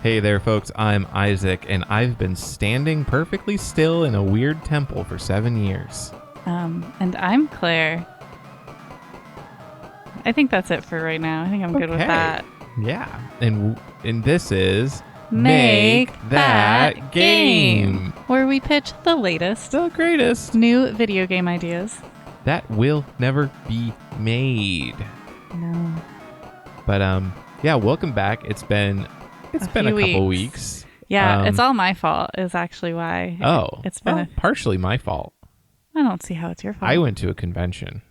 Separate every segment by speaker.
Speaker 1: Hey there, folks. I'm Isaac, and I've been standing perfectly still in a weird temple for 7 years.
Speaker 2: And I'm Claire. I think that's it for right now. I think I'm good with that.
Speaker 1: Yeah. And this is
Speaker 2: Make That Game, where we pitch the latest,
Speaker 1: the greatest
Speaker 2: new video game ideas
Speaker 1: that will never be made.
Speaker 2: No.
Speaker 1: But yeah, welcome back. It's been a couple weeks.
Speaker 2: Yeah, it's all my fault is actually why. It's been
Speaker 1: partially my fault.
Speaker 2: I don't see how it's your fault.
Speaker 1: I went to a convention.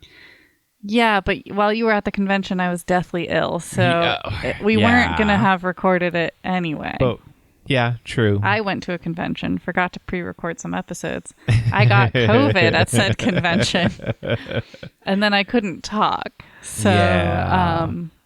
Speaker 2: Yeah, but while you were at the convention, I was deathly ill, so we weren't going to have recorded it anyway.
Speaker 1: But, yeah, true.
Speaker 2: I went to a convention, forgot to pre-record some episodes. I got COVID at said convention, and then I couldn't talk. So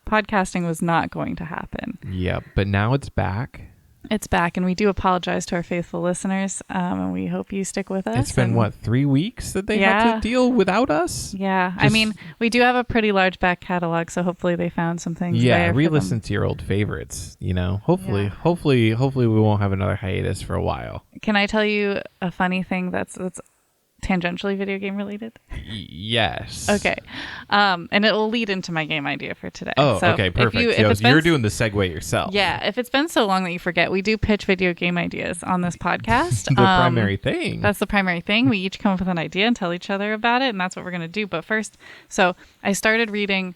Speaker 2: podcasting was not going to happen.
Speaker 1: Yeah, but now it's back.
Speaker 2: It's back, and we do apologize to our faithful listeners, and we hope you stick with us.
Speaker 1: It's been, 3 weeks that they had to deal without us?
Speaker 2: Yeah. I mean, we do have a pretty large back catalog, so hopefully they found some things there.
Speaker 1: Yeah, re-listen to your old favorites, you know? Hopefully we won't have another hiatus for a while.
Speaker 2: Can I tell you a funny thing that's tangentially video game related?
Speaker 1: Yes.
Speaker 2: Okay. And it will lead into my game idea for today.
Speaker 1: Oh, so okay, perfect. You're doing the segue yourself.
Speaker 2: Yeah. If it's been so long that you forget, we do pitch video game ideas on this podcast.
Speaker 1: The primary thing.
Speaker 2: That's the primary thing. We each come up with an idea and tell each other about it, and that's what we're going to do. But first, so I started reading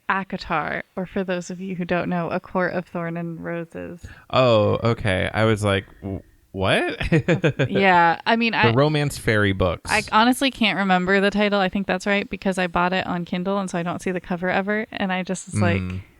Speaker 2: ACOTAR, or for those of you who don't know, A Court of Thorn and Roses.
Speaker 1: Oh, okay. I was like... What?
Speaker 2: Yeah, I mean,
Speaker 1: the romance fairy books.
Speaker 2: I honestly can't remember the title. I think that's right because I bought it on Kindle, and so I don't see the cover ever. And I just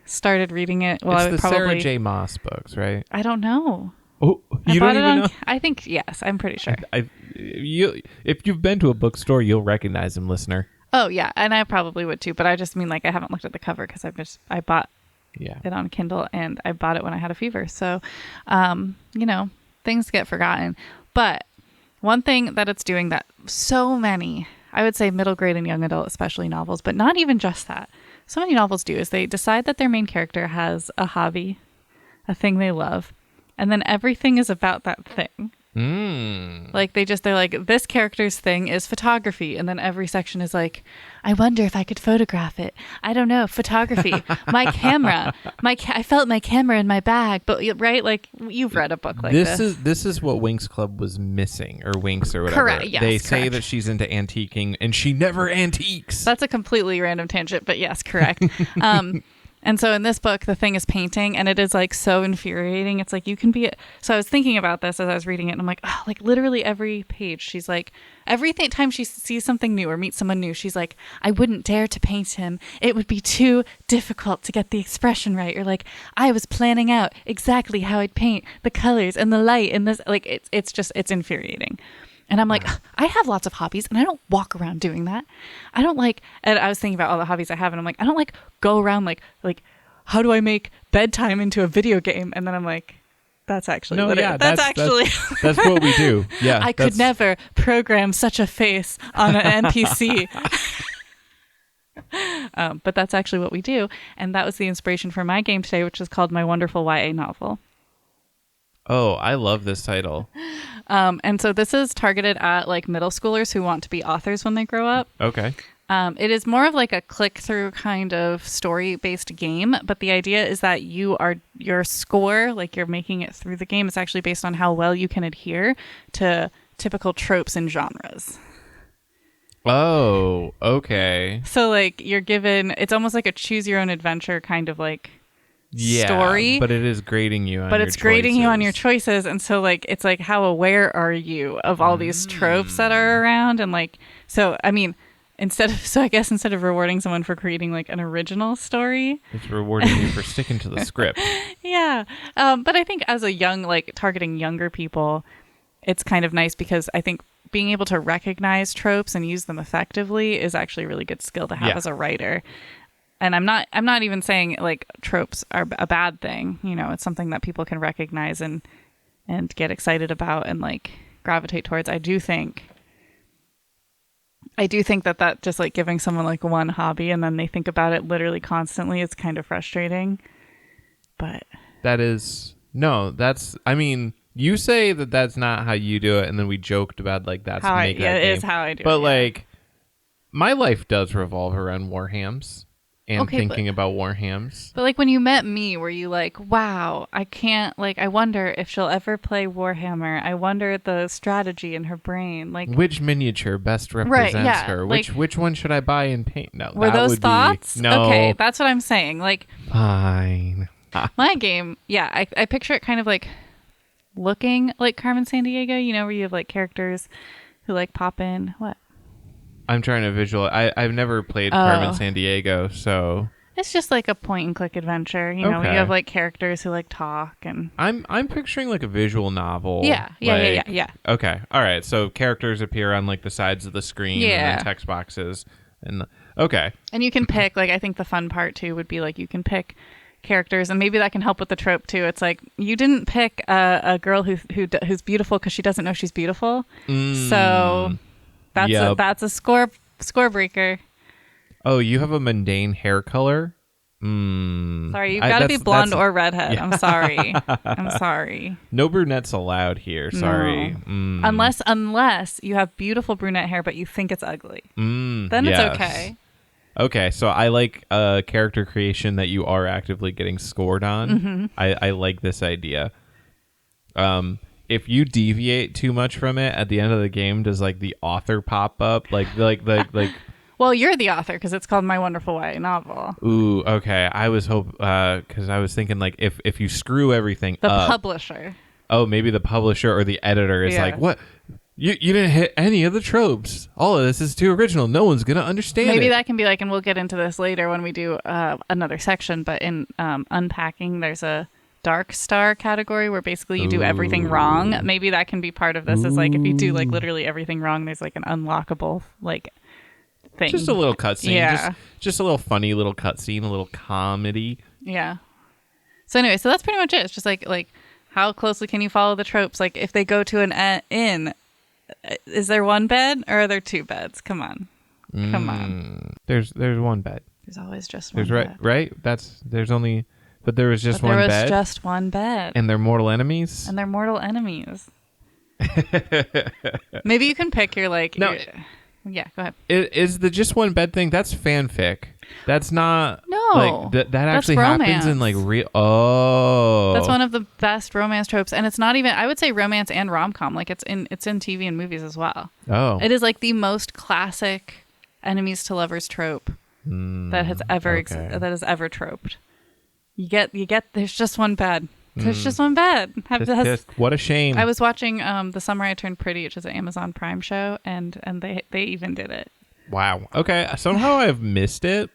Speaker 2: started reading it. Well,
Speaker 1: it's the Sarah J. Maas books, right?
Speaker 2: I don't know.
Speaker 1: Oh, you don't even know?
Speaker 2: I think yes. I'm pretty sure.
Speaker 1: If you've been to a bookstore, you'll recognize them, listener.
Speaker 2: Oh yeah, and I probably would too. But I just mean I haven't looked at the cover because I bought it on Kindle, and I bought it when I had a fever. So, things get forgotten. But one thing that it's doing that so many, I would say middle grade and young adult, especially novels, but not even just that, so many novels do is they decide that their main character has a hobby, a thing they love, and then everything is about that thing. Like they're like, this character's thing is photography, and then every section is like, I wonder if I could photograph it. I don't know, photography. My camera, I felt my camera in my bag. But right, like you've read a book like this.
Speaker 1: This is what Winx Club was missing, or Winx or whatever.
Speaker 2: Correct. Yes,
Speaker 1: they say that she's into antiquing, and she never antiques.
Speaker 2: That's a completely random tangent, but yes, correct. And so in this book, the thing is painting, and it is like so infuriating. It's like you can be. So I was thinking about this as I was reading it, and I'm like, oh, like literally every page, she's like, every time she sees something new or meets someone new, she's like, I wouldn't dare to paint him. It would be too difficult to get the expression right. Or like, I was planning out exactly how I'd paint the colors and the light and this. Like it's infuriating. And I'm like, I have lots of hobbies and I don't walk around doing that. I don't like, and I was thinking about all the hobbies I have, and I'm like, I don't like go around like, how do I make bedtime into a video game? And then I'm like, that's actually
Speaker 1: that's what we do. Yeah.
Speaker 2: I could never program such a face on an NPC. But that's actually what we do. And that was the inspiration for my game today, which is called My Wonderful YA Novel.
Speaker 1: Oh, I love this title.
Speaker 2: And so this is targeted at like middle schoolers who want to be authors when they grow up.
Speaker 1: Okay.
Speaker 2: It is more of like a click-through kind of story-based game, but the idea is that your score, like you're making it through the game, is actually based on how well you can adhere to typical tropes and genres.
Speaker 1: Oh, okay.
Speaker 2: So like you're given, it's almost like a choose your own adventure kind of like story,
Speaker 1: but it is grading you on
Speaker 2: your choices. And so like it's like, how aware are you of all these tropes that are around? And like, so I mean, instead of rewarding someone for creating like an original story,
Speaker 1: it's rewarding you for sticking to the script.
Speaker 2: Yeah. But I think as a young, like targeting younger people, it's kind of nice because I think being able to recognize tropes and use them effectively is actually a really good skill to have as a writer. And I'm not even saying like tropes are a bad thing. You know, it's something that people can recognize and get excited about and like gravitate towards. I do think that just like giving someone like one hobby and then they think about it literally constantly is kind of frustrating. But
Speaker 1: That is no. That's. I mean, you say that that's not how you do it, and then we joked about like that's
Speaker 2: How
Speaker 1: make that
Speaker 2: it
Speaker 1: game.
Speaker 2: is how I do
Speaker 1: but
Speaker 2: it. Yeah.
Speaker 1: like, my life does revolve around Warhams and
Speaker 2: Okay,
Speaker 1: thinking about Warhams.
Speaker 2: But like when you met me, were you like, wow, I can't, like, I wonder if she'll ever play Warhammer. I wonder the strategy in her brain. Like,
Speaker 1: Which miniature best represents
Speaker 2: yeah,
Speaker 1: her?
Speaker 2: like-
Speaker 1: Which one should I buy and paint? No,
Speaker 2: were
Speaker 1: that
Speaker 2: those
Speaker 1: would
Speaker 2: thoughts?
Speaker 1: Be, no.
Speaker 2: Okay, that's what I'm saying. Like,
Speaker 1: Fine.
Speaker 2: my game, yeah, I picture it kind of like looking like Carmen Sandiego, you know, where you have like characters who like pop in. What?
Speaker 1: I'm trying to visualize. I've never played Carmen Sandiego, so
Speaker 2: It's just like a point and click adventure, you know, where you
Speaker 1: Okay.
Speaker 2: have like characters who like talk and
Speaker 1: I'm picturing like a visual novel.
Speaker 2: yeah.
Speaker 1: Okay, all right. So characters appear on like the sides of the screen, and
Speaker 2: Yeah.
Speaker 1: then text boxes, and okay.
Speaker 2: And you can pick, like, I think the fun part too would be like you can pick characters, and maybe that can help with the trope too. It's like you didn't pick a girl who's beautiful because she doesn't know she's beautiful. So that's a score breaker.
Speaker 1: Oh, you have a mundane hair color.
Speaker 2: Sorry, you've got to be blonde or redhead. Yeah. I'm sorry.
Speaker 1: No brunettes allowed here. Sorry.
Speaker 2: No. Unless you have beautiful brunette hair, but you think it's ugly. Then
Speaker 1: yes.
Speaker 2: it's okay.
Speaker 1: Okay, so I like character creation that you are actively getting scored on.
Speaker 2: Mm-hmm.
Speaker 1: I like this idea. If you deviate too much from it at the end of the game, does like the author pop up? Like.
Speaker 2: Well, you're the author because it's called My Wonderful YA Novel.
Speaker 1: Ooh, okay. I was because I was thinking like if you screw everything
Speaker 2: The
Speaker 1: up,
Speaker 2: publisher.
Speaker 1: oh, maybe the publisher or the editor is like, what? You didn't hit any of the tropes. All of this is too original. No one's gonna understand it.
Speaker 2: Maybe that can be like, and we'll get into this later when we do another section. But in unpacking, there's a dark star category where basically you do everything wrong. Maybe that can be part of this. Is like if you do like literally everything wrong, there's like an unlockable like thing.
Speaker 1: Just a little cutscene.
Speaker 2: Yeah.
Speaker 1: Just a little funny little cutscene, a little comedy.
Speaker 2: Yeah. So anyway, so that's pretty much it. It's just like how closely can you follow the tropes? Like if they go to an inn, is there one bed or are there two beds? Come on.
Speaker 1: There's one bed.
Speaker 2: There's always just one
Speaker 1: There's
Speaker 2: bed.
Speaker 1: right. But there was just one bed.
Speaker 2: There was just one bed.
Speaker 1: And they're mortal enemies.
Speaker 2: And they're mortal enemies. Maybe you can pick your like.
Speaker 1: No.
Speaker 2: Yeah, go ahead.
Speaker 1: Is the just one bed thing? That's fanfic. That's not.
Speaker 2: No.
Speaker 1: Like that actually
Speaker 2: romance.
Speaker 1: happens in like real. Oh.
Speaker 2: That's one of the best romance tropes, and it's not even. I would say romance and rom-com. Like it's in TV and movies as well.
Speaker 1: Oh.
Speaker 2: It is like the most classic enemies to lovers trope that has ever that has ever troped. You get. There's just one bed. There's just one bed.
Speaker 1: What a shame.
Speaker 2: I was watching The Summer I Turned Pretty, which is an Amazon Prime show, and they even did it.
Speaker 1: Wow. Okay. Somehow I've missed it.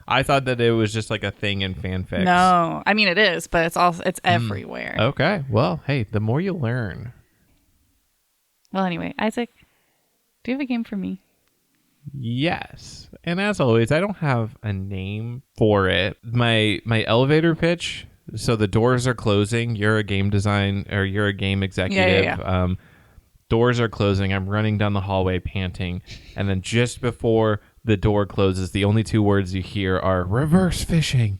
Speaker 1: I thought that it was just like a thing in fanfics.
Speaker 2: No, I mean it is, but it's everywhere.
Speaker 1: Okay. Well, hey, the more you learn.
Speaker 2: Well, anyway, Isaac, do you have a game for me?
Speaker 1: Yes. And as always, I don't have a name for it. My elevator pitch. So the doors are closing. You're a game executive.
Speaker 2: Yeah.
Speaker 1: Doors are closing. I'm running down the hallway panting. And then just before the door closes, the only two words you hear are reverse fishing.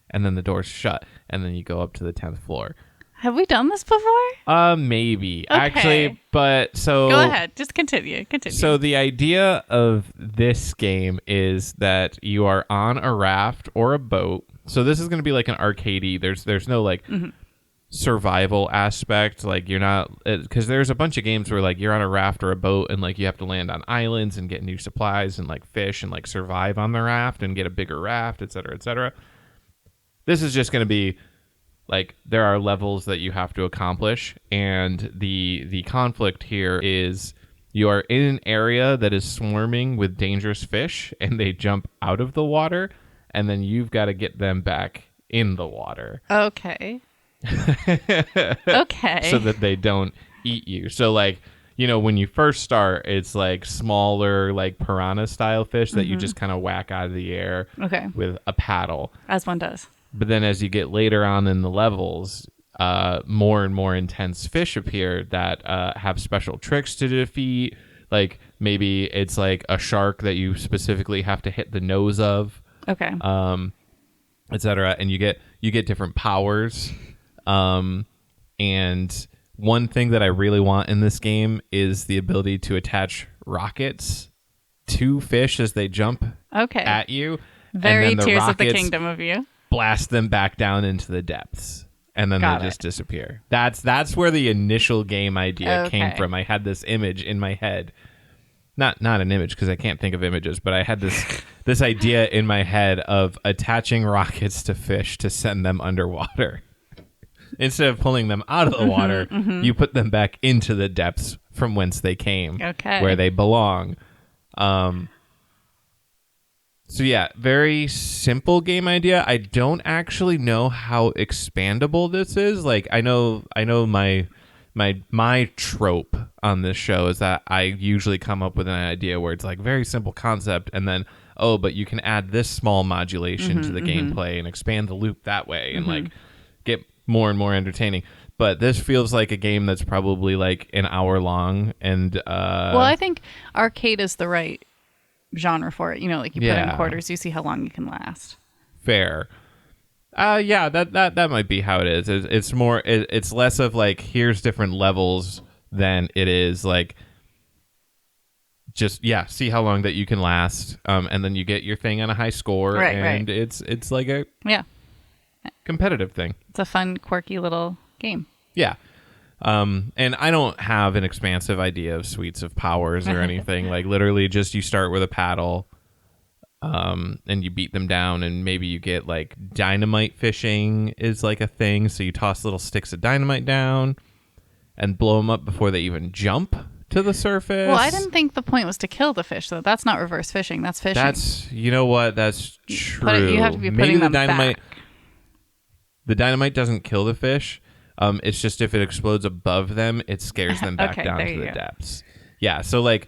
Speaker 1: And then the door's shut. And then you go up to the 10th floor.
Speaker 2: Have we done this before?
Speaker 1: Maybe.
Speaker 2: Okay.
Speaker 1: Actually, but so...
Speaker 2: Go ahead. Just continue.
Speaker 1: So the idea of this game is that you are on a raft or a boat. So this is going to be like an arcadey. There's no like survival aspect. Like you're not, because there's a bunch of games where like you're on a raft or a boat and like you have to land on islands and get new supplies and like fish and like survive on the raft and get a bigger raft, et cetera, et cetera. This is just going to be like there are levels that you have to accomplish, and the conflict here is you are in an area that is swarming with dangerous fish and they jump out of the water. And then you've got to get them back in the water.
Speaker 2: Okay. Okay.
Speaker 1: So that they don't eat you. So like, you know, when you first start, it's like smaller, like piranha style fish that you just kind of whack out of the air with a paddle.
Speaker 2: As one does.
Speaker 1: But then as you get later on in the levels, more and more intense fish appear that have special tricks to defeat. Like maybe it's like a shark that you specifically have to hit the nose of.
Speaker 2: Okay.
Speaker 1: Et cetera, and you you get different powers. And one thing that I really want in this game is the ability to attach rockets to fish as they jump at you.
Speaker 2: Very
Speaker 1: and then the
Speaker 2: Tears of the
Speaker 1: rockets
Speaker 2: Kingdom of you.
Speaker 1: blast them back down into the depths. And then they just disappear. That's where the initial game idea came from. I had this image in my head. Not an image, because I can't think of images, but I had this idea in my head of attaching rockets to fish to send them underwater. Instead of pulling them out of the water, you put them back into the depths from whence they came, where they belong. So yeah, very simple game idea. I don't actually know how expandable this is. Like I know my trope on this show is that I usually come up with an idea where it's like very simple concept and then but you can add this small modulation to the gameplay and expand the loop that way and like get more and more entertaining. But this feels like a game that's probably like an hour long and
Speaker 2: well, I think arcade is the right genre for it. You know, like you put in quarters, you see how long you can last.
Speaker 1: Fair. Yeah, that might be how it is. It's more it's less of like here's different levels than it is like just see how long that you can last, and then you get your thing on a high score, and it's like a competitive thing.
Speaker 2: It's a fun, quirky little game.
Speaker 1: Yeah. And I don't have an expansive idea of suites of powers or anything. Like literally just you start with a paddle, and you beat them down, and maybe you get like dynamite fishing is like a thing. So you toss little sticks of dynamite down and blow them up before they even jump to the surface.
Speaker 2: Well, I didn't think the point was to kill the fish, though. That's not reverse fishing. That's fishing.
Speaker 1: That's, you know what? That's true.
Speaker 2: You have to be putting them back.
Speaker 1: The dynamite doesn't kill the fish. It's just if it explodes above them, it scares them back down to the depths. Yeah, so like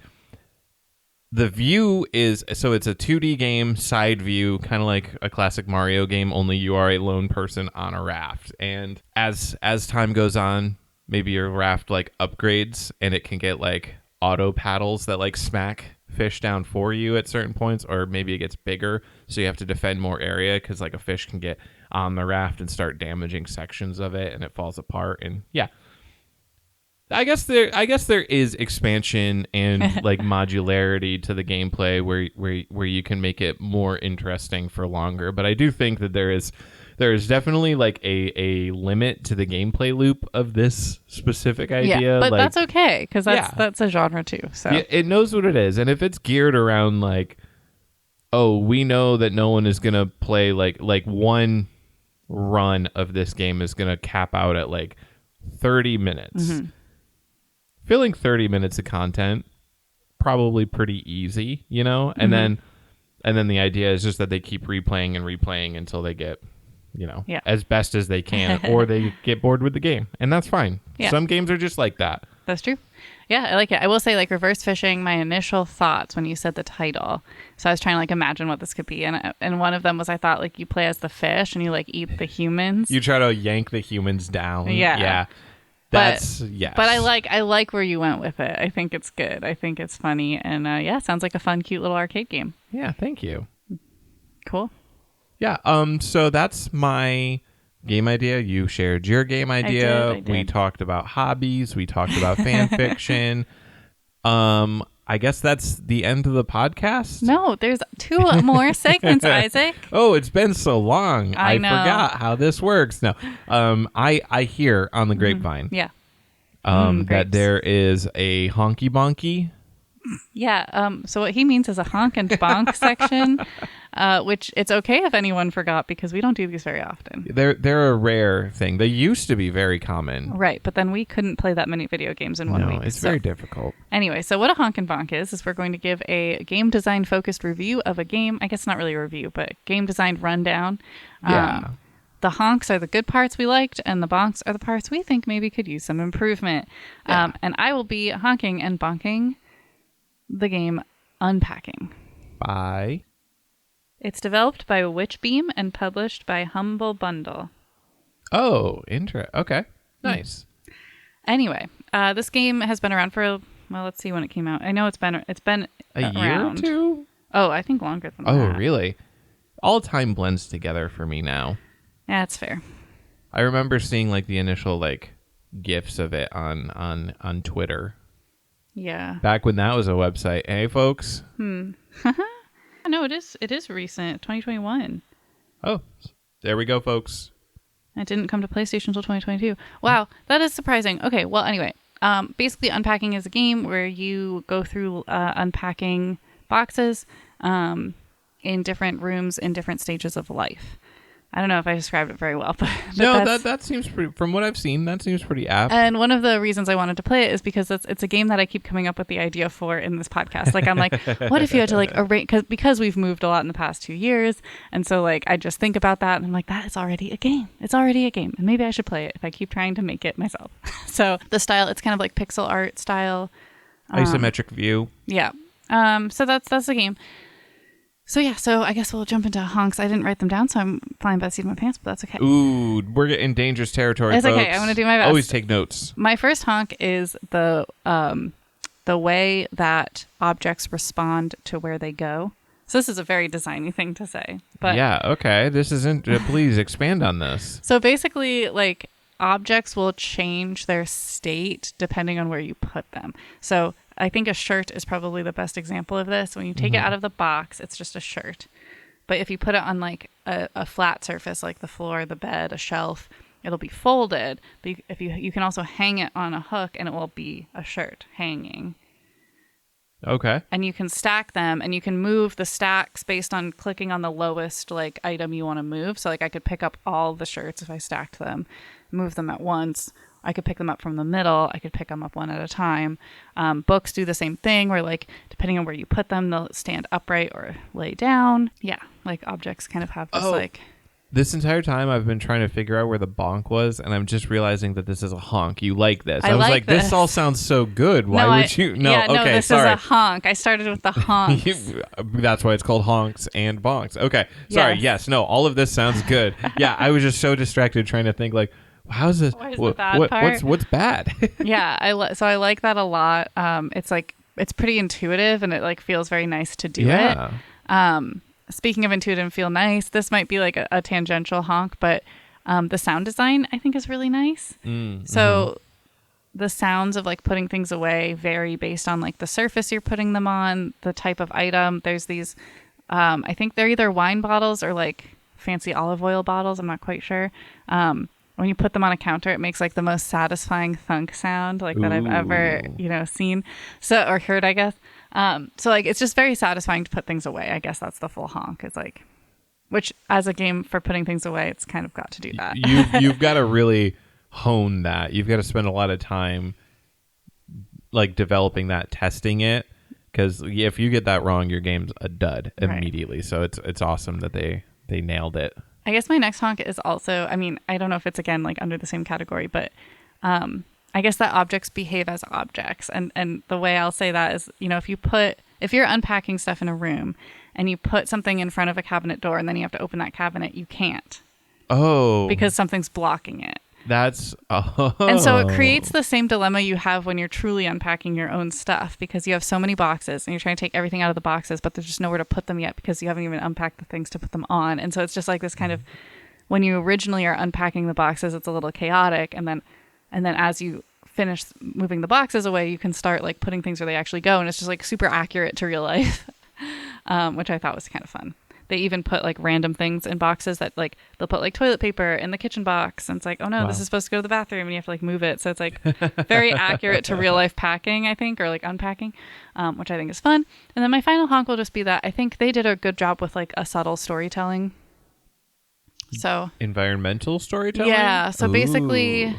Speaker 1: the view is, so it's a 2D game, side view, kind of like a classic Mario game, only you are a lone person on a raft. And as time goes on, maybe your raft like upgrades and it can get like auto paddles that like smack fish down for you at certain points, or maybe it gets bigger, so you have to defend more area because like a fish can get on the raft and start damaging sections of it and it falls apart. And yeah, I guess there is expansion and like modularity to the gameplay where you can make it more interesting for longer. But I do think that there is definitely like a limit to the gameplay loop of this specific idea.
Speaker 2: Yeah, but
Speaker 1: like,
Speaker 2: that's okay because that's a genre too. So
Speaker 1: it knows what it is, and if it's geared around like, oh, we know that no one is gonna play like one run of this game is gonna cap out at like 30 minutes. Filling 30 minutes of content probably pretty easy, you know, and then the idea is just that they keep replaying and replaying until they get, you know, as best as they can, or they get bored with the game, and that's fine. Some games are just like that.
Speaker 2: That's true. Yeah, I like it. I will say, like, reverse fishing, my initial thoughts when you said the title, so I was trying to like imagine what this could be, and one of them was, I thought like you play as the fish and you like eat the humans. You
Speaker 1: try to yank the humans down.
Speaker 2: Yeah.
Speaker 1: That's yes.
Speaker 2: But I like where you went with it. I think it's good. I think it's funny, and sounds like a fun, cute little arcade game.
Speaker 1: Yeah, thank you.
Speaker 2: Cool.
Speaker 1: Yeah. So that's my game idea. You shared your game idea.
Speaker 2: I did.
Speaker 1: We talked about hobbies. We talked about fan fiction. I guess that's the end of the podcast.
Speaker 2: No, there's 2 more segments, Isaac.
Speaker 1: Oh, it's been so long.
Speaker 2: I know.
Speaker 1: Forgot how this works. No, I hear on the grapevine.
Speaker 2: Yeah.
Speaker 1: That there is a honky bonky.
Speaker 2: Yeah. So what he means is a honk and bonk section, which it's okay if anyone forgot because we don't do these very often.
Speaker 1: They're a rare thing. They used to be very common.
Speaker 2: Right. But then we couldn't play that many video games in 1 week.
Speaker 1: It's very difficult.
Speaker 2: Anyway, so what a honk and bonk is we're going to give a game design focused review of a game. I guess not really a review, but game design rundown.
Speaker 1: Yeah.
Speaker 2: The honks are the good parts we liked, and the bonks are the parts we think maybe could use some improvement.
Speaker 1: Yeah.
Speaker 2: And I will be honking and bonking the game Unpacking.
Speaker 1: Bye.
Speaker 2: It's developed by Witchbeam and published by Humble Bundle.
Speaker 1: Oh, okay. Nice.
Speaker 2: Anyway, this game has been around for, well, let's see when it came out. I know it's been
Speaker 1: a
Speaker 2: around.
Speaker 1: year or 2?
Speaker 2: Oh, I think longer than that.
Speaker 1: Oh, really? All time blends together for me now.
Speaker 2: Yeah, that's fair.
Speaker 1: I remember seeing like the initial like GIFs of it on Twitter.
Speaker 2: Yeah.
Speaker 1: Back when that was a website. Hey, folks.
Speaker 2: No, it is recent. 2021.
Speaker 1: Oh, there we go, folks.
Speaker 2: It didn't come to PlayStation until 2022. Wow, that is surprising. Okay, well, anyway, basically, Unpacking is a game where you go through unpacking boxes in different rooms in different stages of life. I don't know if I described it very well, but
Speaker 1: no, that seems pretty. From what I've seen, that seems pretty apt.
Speaker 2: And one of the reasons I wanted to play it is because it's a game that I keep coming up with the idea for in this podcast. Like I'm like, what if you had to like arrange because we've moved a lot in the past 2 years, and so like I just think about that and I'm like, that is already a game. It's already a game, and maybe I should play it if I keep trying to make it myself. So the style, it's kind of like pixel art style,
Speaker 1: isometric view.
Speaker 2: Yeah. So that's the game. So yeah, so I guess we'll jump into honks. I didn't write them down, so I'm flying by the seat of my pants, but that's okay.
Speaker 1: Ooh, we're in dangerous territory,
Speaker 2: it's
Speaker 1: folks.
Speaker 2: Okay, I'm going to do my best.
Speaker 1: Always take notes.
Speaker 2: My first honk is the way that objects respond to where they go. So this is a very designy thing to say. But
Speaker 1: yeah, okay. This isn't... please expand on this.
Speaker 2: So basically, like, objects will change their state depending on where you put them. So I think a shirt is probably the best example of this. When you take it out of the box, it's just a shirt. But if you put it on like a flat surface, like the floor, the bed, a shelf, it'll be folded. But if you can also hang it on a hook and it will be a shirt hanging.
Speaker 1: Okay.
Speaker 2: And you can stack them and you can move the stacks based on clicking on the lowest like item you want to move. So like I could pick up all the shirts if I stacked them, move them at once. I could pick them up from the middle. I could pick them up one at a time. Books do the same thing where like, depending on where you put them, they'll stand upright or lay down. Yeah. Like objects kind of have this like...
Speaker 1: This entire time I've been trying to figure out where the bonk was, and I'm just realizing that this is a honk. You like this. I was like, this all sounds so good. Why would you... No,
Speaker 2: yeah,
Speaker 1: okay,
Speaker 2: this
Speaker 1: sorry.
Speaker 2: is a honk. I started with the honks.
Speaker 1: That's why it's called honks and bonks. Okay. Sorry. Yes. No, all of this sounds good. Yeah, I was just so distracted trying to think like, how's this?
Speaker 2: The bad part?
Speaker 1: What's bad?
Speaker 2: Yeah, I like that a lot. It's like it's pretty intuitive and it like feels very nice to do it. Speaking of intuitive and feel nice, this might be like a tangential honk, but the sound design I think is really nice. So the sounds of like putting things away vary based on like the surface you're putting them on, the type of item. There's these, I think they're either wine bottles or like fancy olive oil bottles. I'm not quite sure. When you put them on a counter, it makes like the most satisfying thunk sound like that I've ever, seen. So, or heard, I guess. So like, it's just very satisfying to put things away. I guess that's the full honk. It's like, which as a game for putting things away, it's kind of got to do that.
Speaker 1: You've got to really hone that. You've got to spend a lot of time like developing that, testing it. Because if you get that wrong, your game's a dud immediately. Right. So it's awesome that they nailed it.
Speaker 2: I guess my next honk is also, I mean, I don't know if it's again like under the same category, but I guess that objects behave as objects. And the way I'll say that is, if you're unpacking stuff in a room and you put something in front of a cabinet door and then you have to open that cabinet, you can't.
Speaker 1: Oh.
Speaker 2: Because something's blocking it.
Speaker 1: That's...
Speaker 2: And so it creates the same dilemma you have when you're truly unpacking your own stuff because you have so many boxes and you're trying to take everything out of the boxes, but there's just nowhere to put them yet because you haven't even unpacked the things to put them on. And so it's just like this kind of, when you originally are unpacking the boxes, it's a little chaotic. And then as you finish moving the boxes away, you can start like putting things where they actually go. And it's just like super accurate to real life, which I thought was kind of fun. They even put like random things in boxes that like they'll put like toilet paper in the kitchen box. And it's like, oh no, This is supposed to go to the bathroom and you have to like move it. So it's like very accurate to real life packing, I think, or like unpacking, which I think is fun. And then my final honk will just be that I think they did a good job with like a subtle storytelling. So
Speaker 1: environmental storytelling?
Speaker 2: Yeah. So basically,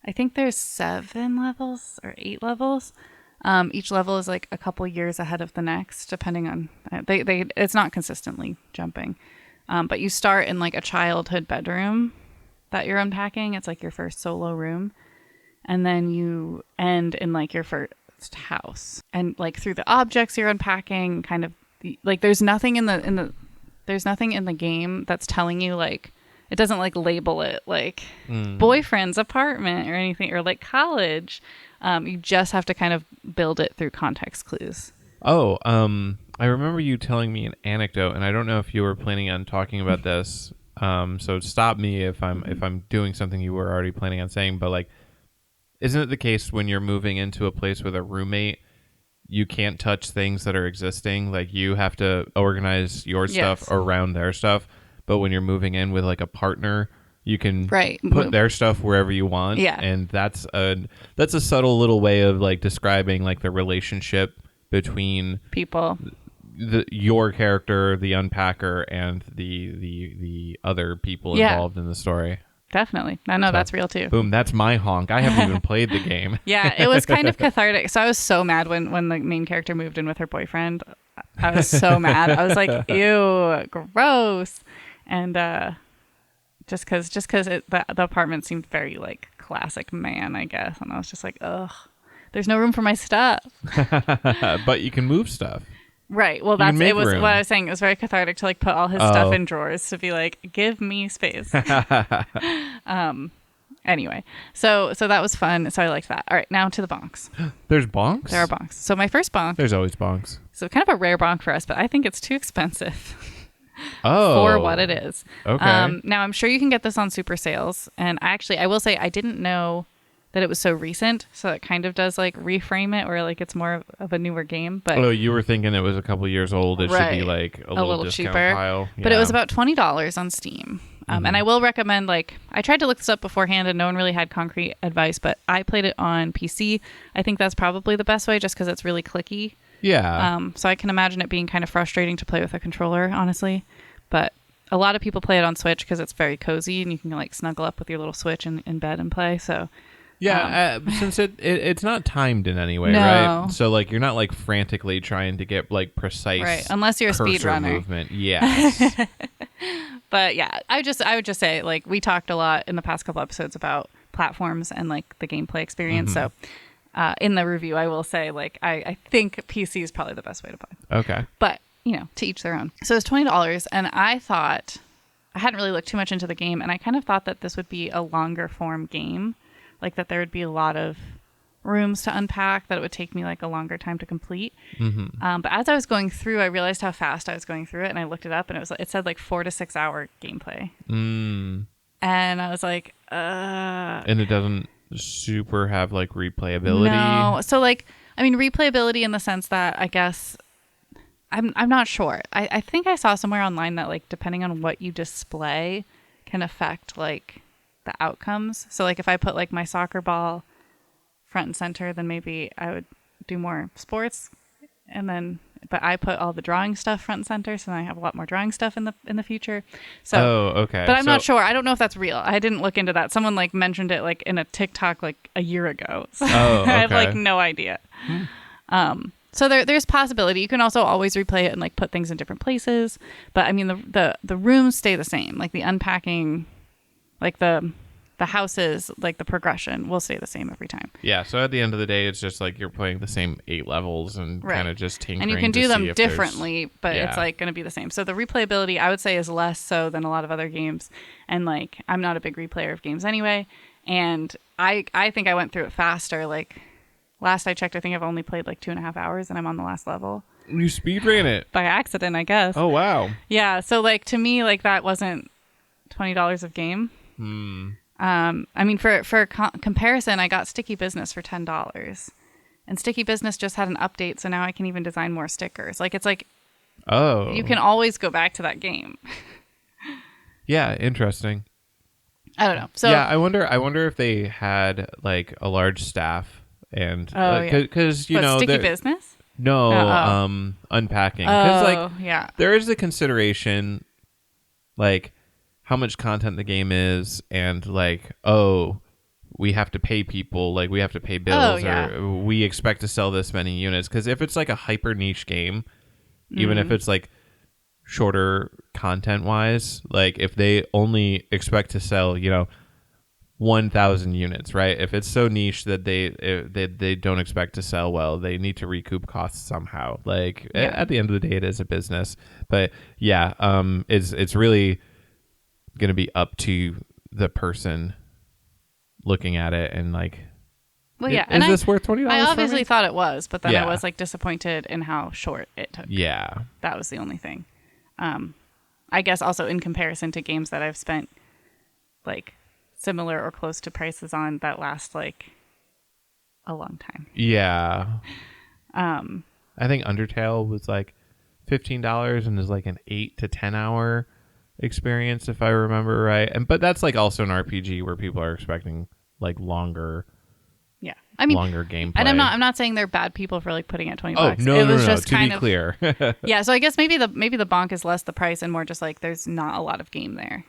Speaker 2: I think there's 7 levels or 8 levels. Each level is like a couple years ahead of the next, depending on it's not consistently jumping. But you start in like a childhood bedroom that you're unpacking. It's like your first solo room. And then you end in like your first house. And like through the objects you're unpacking, kind of like there's nothing in the game that's telling you like, it doesn't like label it like boyfriend's apartment or anything, or like college. You just have to kind of build it through context clues.
Speaker 1: I remember you telling me an anecdote, and I don't know if you were planning on talking about this So stop me if I'm doing something you were already planning on saying, but like, isn't it the case when you're moving into a place with a roommate, you can't touch things that are existing? Like you have to organize your stuff around their stuff. But when you're moving in with like a partner, you can put their stuff wherever you want.
Speaker 2: Yeah.
Speaker 1: And that's a subtle little way of like describing like the relationship between
Speaker 2: people,
Speaker 1: your character, the unpacker, and the other people involved in the story.
Speaker 2: Definitely. I know that's real too.
Speaker 1: Boom, that's my honk. I haven't even played the game.
Speaker 2: Yeah, it was kind of cathartic. So I was so mad when the main character moved in with her boyfriend. I was so mad. I was like, ew, gross. And just because the apartment seemed very like classic man, I guess. And I was just like, ugh, there's no room for my stuff.
Speaker 1: But you can move stuff.
Speaker 2: Right. Well, what I was saying. It was very cathartic to like put all his stuff in drawers to be like, give me space. Anyway, so that was fun. So I liked that. All right, now to the bonks.
Speaker 1: There's bonks?
Speaker 2: There are bonks. So my first bonk.
Speaker 1: There's always bonks.
Speaker 2: So kind of a rare bonk for us, but I think it's too expensive.
Speaker 1: For
Speaker 2: what it is.
Speaker 1: Okay.
Speaker 2: Now I'm sure you can get this on super sales, and I will say I didn't know that it was so recent, so it kind of does like reframe it, or like it's more of a newer game. But
Speaker 1: you were thinking it was a couple years old. It should be like a little
Speaker 2: cheaper.
Speaker 1: Pile. Yeah.
Speaker 2: But it was about $20 on Steam. And I will recommend, like, I tried to look this up beforehand and no one really had concrete advice, but I played it on PC. I think that's probably the best way just because it's really clicky.
Speaker 1: Yeah.
Speaker 2: So I can imagine it being kind of frustrating to play with a controller, honestly. But a lot of people play it on Switch because it's very cozy and you can like snuggle up with your little Switch in bed and play. So
Speaker 1: yeah, since it's not timed in any way, right? So like you're not like frantically trying to get like precise,
Speaker 2: right? Unless you're a speedrunner.
Speaker 1: Movement, yes.
Speaker 2: But yeah, I would just say like we talked a lot in the past couple episodes about platforms and like the gameplay experience. So in the review, I will say like I think PC is probably the best way to play.
Speaker 1: Okay,
Speaker 2: but you know, to each their own. So it's $20, and I thought I hadn't really looked too much into the game, and I kind of thought that this would be a longer form game. Like that there would be a lot of rooms to unpack, that it would take me like a longer time to complete. But as I was going through, I realized how fast I was going through it, and I looked it up, and it said like 4 to 6 hour gameplay. And I was like,
Speaker 1: And it doesn't super have like replayability.
Speaker 2: No. So like, I mean, replayability in the sense that I guess I'm not sure. I think I saw somewhere online that like depending on what you display can affect like the outcomes. So like if I put like my soccer ball front and center, then maybe I would do more sports, but I put all the drawing stuff front and center, so then I have a lot more drawing stuff in the future. So
Speaker 1: okay.
Speaker 2: But I'm not sure. I don't know if that's real. I didn't look into that. Someone like mentioned it like in a TikTok like a year ago. So
Speaker 1: okay.
Speaker 2: I have like no idea. So there's possibility. You can also always replay it and like put things in different places. But I mean the rooms stay the same. Like the unpacking, like the houses, like the progression will stay the same every time.
Speaker 1: Yeah, so at the end of the day, it's just like you're playing the same 8 levels and kind of just tinkering.
Speaker 2: And you can do them differently, but it's like going to be the same. So the replayability, I would say, is less so than a lot of other games. And like, I'm not a big replayer of games anyway. And I think I went through it faster. Like last I checked, I think I've only played like 2.5 hours and I'm on the last level.
Speaker 1: You speedran it.
Speaker 2: By accident, I guess.
Speaker 1: Oh, wow.
Speaker 2: Yeah, so like to me, like that wasn't $20 of game. I mean, for comparison, I got Sticky Business for $10, and Sticky Business just had an update, so now I can even design more stickers. Like it's like, you can always go back to that game.
Speaker 1: Yeah, interesting.
Speaker 2: I don't know. So
Speaker 1: yeah, I wonder if they had like a large staff and because
Speaker 2: Sticky Business.
Speaker 1: No, unpacking. Because there is a consideration, like how much content the game is, and like, we have to pay people, like we have to pay bills, or we expect to sell this many units. Because if it's like a hyper niche game, even if it's like shorter content wise, like if they only expect to sell 1,000 units, right? If it's so niche that they don't expect to sell well, they need to recoup costs somehow. Like at the end of the day, it is a business. But it's really going to be up to the person looking at it and like, is this worth $20?
Speaker 2: I obviously thought it was, but then I was like disappointed in how short it took.
Speaker 1: Yeah,
Speaker 2: that was the only thing. I guess also in comparison to games that I've spent like similar or close to prices on that last like a long time.
Speaker 1: Yeah. I think Undertale was like $15 and is like an 8 to 10 hour experience if I remember right. But that's like also an RPG where people are expecting like longer.
Speaker 2: Yeah. I mean,
Speaker 1: longer gameplay.
Speaker 2: And I'm not saying they're bad people for like putting it $20.
Speaker 1: Oh, no,
Speaker 2: it was
Speaker 1: no.
Speaker 2: just
Speaker 1: To
Speaker 2: kind
Speaker 1: be
Speaker 2: of
Speaker 1: clear.
Speaker 2: Yeah, so I guess maybe the bonk is less the price and more just like there's not a lot of game there.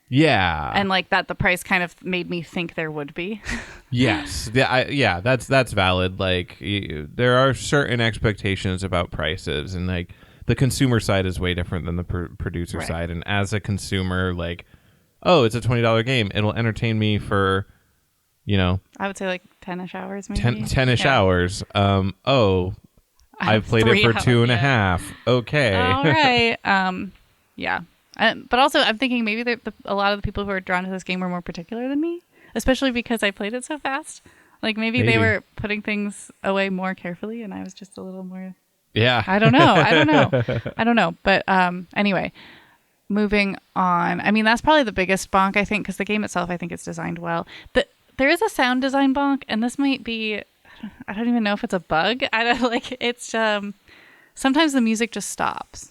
Speaker 1: Yeah.
Speaker 2: And like that the price kind of made me think there would be.
Speaker 1: Yes. Yeah, that's valid. Like there are certain expectations about prices, and like the consumer side is way different than the producer side. And as a consumer, like, oh, it's a $20 game. It'll entertain me for,
Speaker 2: I would say like 10-ish hours maybe.
Speaker 1: 10-ish hours. I've played it for 2.5. Okay.
Speaker 2: All right. Yeah. But also, I'm thinking maybe a lot of the people who are drawn to this game were more particular than me, especially because I played it so fast. Like maybe they were putting things away more carefully, and I was just a little more.
Speaker 1: Yeah.
Speaker 2: I don't know. But anyway, moving on. I mean, that's probably the biggest bonk, I think, because the game itself, I think, is designed well. There is a sound design bonk, and this might be. I don't even know if it's a bug. I don't like. It's sometimes the music just stops.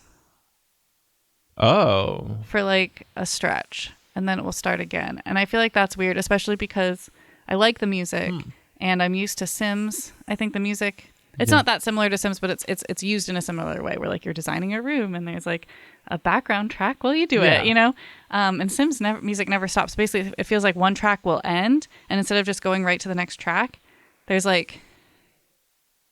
Speaker 1: Oh.
Speaker 2: For like a stretch, and then it will start again. And I feel like that's weird, especially because I like the music and I'm used to Sims. I think the music, it's not that similar to Sims, but it's used in a similar way where like you're designing a room and there's like a background track while you do it, and Sims music never stops. Basically, it feels like one track will end, and instead of just going right to the next track, there's like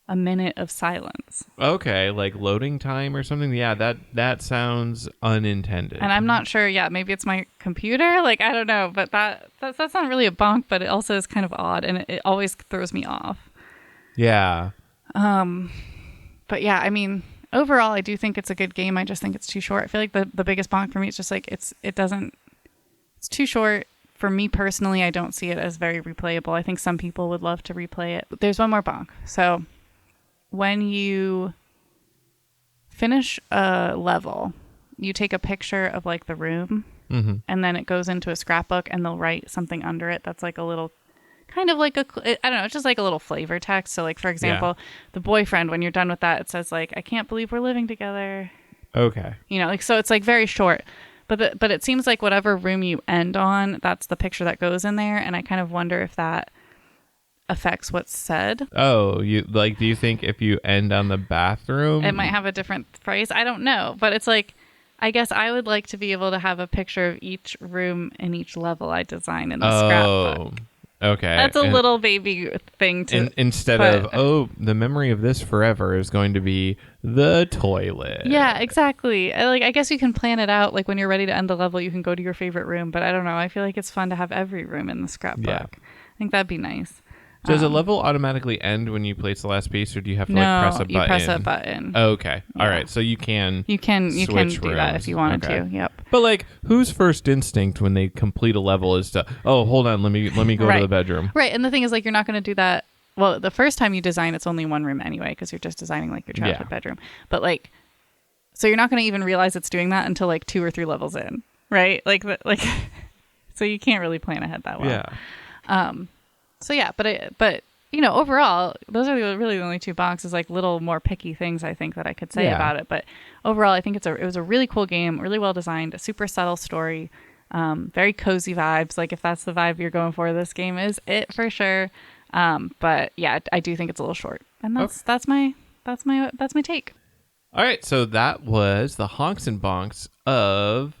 Speaker 2: a minute of silence.
Speaker 1: Okay, like loading time or something. Yeah, that sounds unintended.
Speaker 2: And I'm not sure. Yeah, maybe it's my computer. Like I don't know, but that's not really a bonk, but it also is kind of odd, and it always throws me off.
Speaker 1: Yeah.
Speaker 2: But yeah, I mean, overall, I do think it's a good game. I just think it's too short. I feel like the biggest bonk for me is just like it's too short. For me personally, I don't see it as very replayable. I think some people would love to replay it. There's one more bonk. So when you finish a level, you take a picture of like the room, and then it goes into a scrapbook, and they'll write something under it that's like a little kind of like I don't know, it's just like a little flavor text. So like, for example, the boyfriend, when you're done with that, it says like, I can't believe we're living together.
Speaker 1: Okay.
Speaker 2: Like, so it's like very short, but it seems like whatever room you end on, that's the picture that goes in there. And I kind of wonder if that affects what's said.
Speaker 1: Oh, do you think if you end on the bathroom,
Speaker 2: it might have a different phrase? I don't know, but it's like, I guess I would like to be able to have a picture of each room in each level I design in the scrapbook.
Speaker 1: Okay.
Speaker 2: That's a little baby thing to
Speaker 1: instead of the memory of this forever is going to be the toilet.
Speaker 2: Yeah, exactly. I guess you can plan it out. Like when you're ready to end the level, you can go to your favorite room. But I don't know. I feel like it's fun to have every room in the scrapbook. Yeah. I think that'd be nice.
Speaker 1: Does a level automatically end when you place the last piece, or do you have to press a button?
Speaker 2: You press a button.
Speaker 1: Okay.
Speaker 2: Yeah.
Speaker 1: All right. So you can
Speaker 2: do that if you wanted to. Yep.
Speaker 1: But like, whose first instinct when they complete a level is to, oh, hold on, let me go to the bedroom.
Speaker 2: Right. And the thing is, like, you're not going to do that. Well, the first time you design, it's only one room anyway, because you're just designing like your childhood bedroom. But like, so you're not going to even realize it's doing that until like 2 or 3 levels in, right? Like, so you can't really plan ahead that well.
Speaker 1: Yeah.
Speaker 2: So yeah, but overall, those are really the only 2 boxes, like little more picky things I think that I could say about it. But overall, I think it was a really cool game, really well designed, a super subtle story, very cozy vibes. Like if that's the vibe you're going for, this game is it for sure. But yeah, I do think it's a little short, and that's my take.
Speaker 1: All right, so that was the Honks and Bonks of.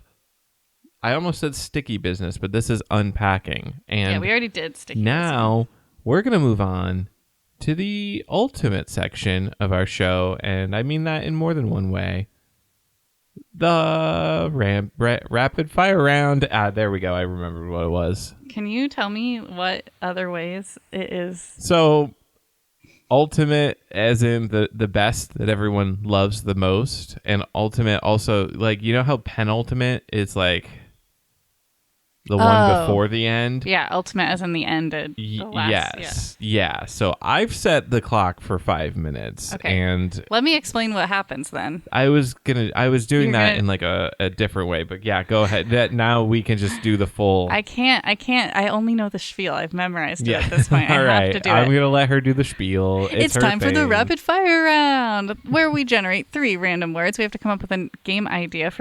Speaker 1: I almost said sticky business, but this is unpacking. And
Speaker 2: yeah, we already did sticky business.
Speaker 1: Now we're going to move on to the ultimate section of our show, and I mean that in more than one way. The rapid fire round. There we go. I remembered what it was.
Speaker 2: Can you tell me what other ways it is?
Speaker 1: So, ultimate as in the best that everyone loves the most, and ultimate also, like, you know how penultimate is like The one before the end.
Speaker 2: Yeah, ultimate as in the end. The last,
Speaker 1: Yes. Yeah. So I've set the clock for 5 minutes.
Speaker 2: Okay.
Speaker 1: And
Speaker 2: let me explain what happens then.
Speaker 1: I was doing that in like a different way, but yeah, go ahead. That now we can just do the full.
Speaker 2: I can't. I only know the spiel. I've memorized it at this point.
Speaker 1: All
Speaker 2: I have to do it.
Speaker 1: I'm going to let her do the spiel.
Speaker 2: It's time for the rapid fire round, where we generate 3 random words. We have to come up with a game idea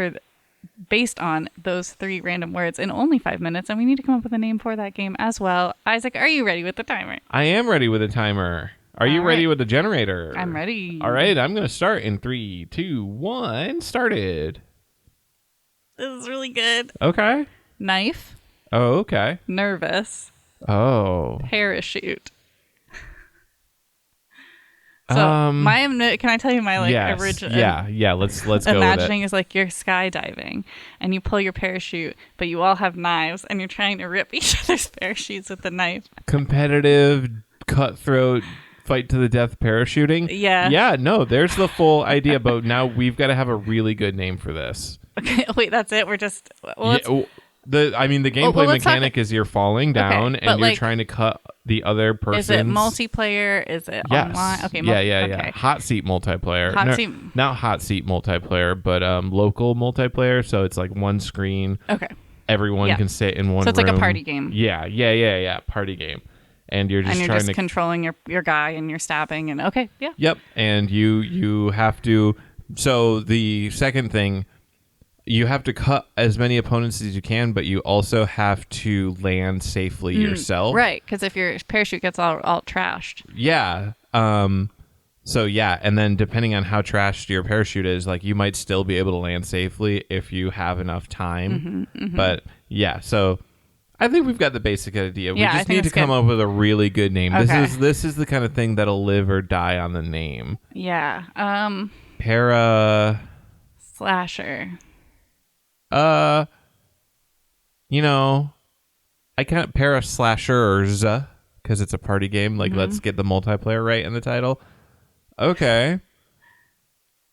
Speaker 2: based on those 3 random words in only 5 minutes, and we need to come up with a name for that game as well. Isaac, are you ready with the timer?
Speaker 1: I am ready with the timer. Are you ready with the generator?
Speaker 2: I'm ready.
Speaker 1: All right, I'm going to start in 3, 2, 1. Started.
Speaker 2: This is really good.
Speaker 1: Okay.
Speaker 2: Knife.
Speaker 1: Oh, okay.
Speaker 2: Nervous.
Speaker 1: Oh.
Speaker 2: Parachute. So can I tell you my original?
Speaker 1: Yeah. Let's go with it.
Speaker 2: Imagining is like you're skydiving and you pull your parachute, but you all have knives and you're trying to rip each other's parachutes with the knife.
Speaker 1: Competitive, cutthroat, fight to the death parachuting. Yeah. No, there's the full idea. But now we've got to have a really good name for this.
Speaker 2: Okay. Wait, that's it. We're just.
Speaker 1: The gameplay mechanic is you're falling down and you're trying to cut the other person.
Speaker 2: Is it multiplayer? Is it online? Okay.
Speaker 1: Yeah.
Speaker 2: Okay.
Speaker 1: Hot seat multiplayer. Not hot seat multiplayer, but local multiplayer. So it's like one screen.
Speaker 2: Okay.
Speaker 1: Everyone can sit in one room.
Speaker 2: So it's like a party game.
Speaker 1: Yeah. Party game. And you're just
Speaker 2: controlling your guy and you're stabbing and okay. Yeah.
Speaker 1: Yep. And you have to. So the second thing. You have to cut as many opponents as you can, but you also have to land safely yourself.
Speaker 2: Right, because if your parachute gets all trashed.
Speaker 1: Yeah. So yeah, and then depending on how trashed your parachute is, like you might still be able to land safely if you have enough time. But yeah, so I think we've got the basic idea. We just need to come up with a really good name. Okay. This is the kind of thing that'll live or die on the name.
Speaker 2: Yeah.
Speaker 1: Slasher. I can't para slashers because it's a party game. Like, let's get the multiplayer right in the title. Okay.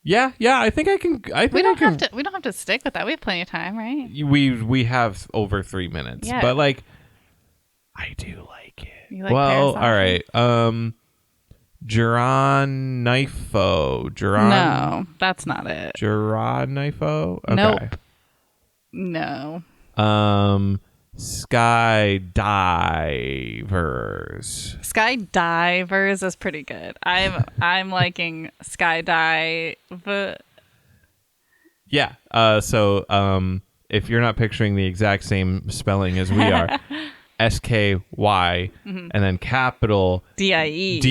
Speaker 1: Yeah. I think I can.
Speaker 2: We don't have to stick with that. We have plenty of time, right?
Speaker 1: We have over 3 minutes. Yeah. But like, I do like it.
Speaker 2: You like all
Speaker 1: right. Geronifo.
Speaker 2: No, that's not it.
Speaker 1: Geronifo. Okay.
Speaker 2: Nope. No.
Speaker 1: Skydivers.
Speaker 2: Skydivers is pretty good. I'm liking skydive.
Speaker 1: Yeah. So if you're not picturing the exact same spelling as we are, SKY and then capital DIE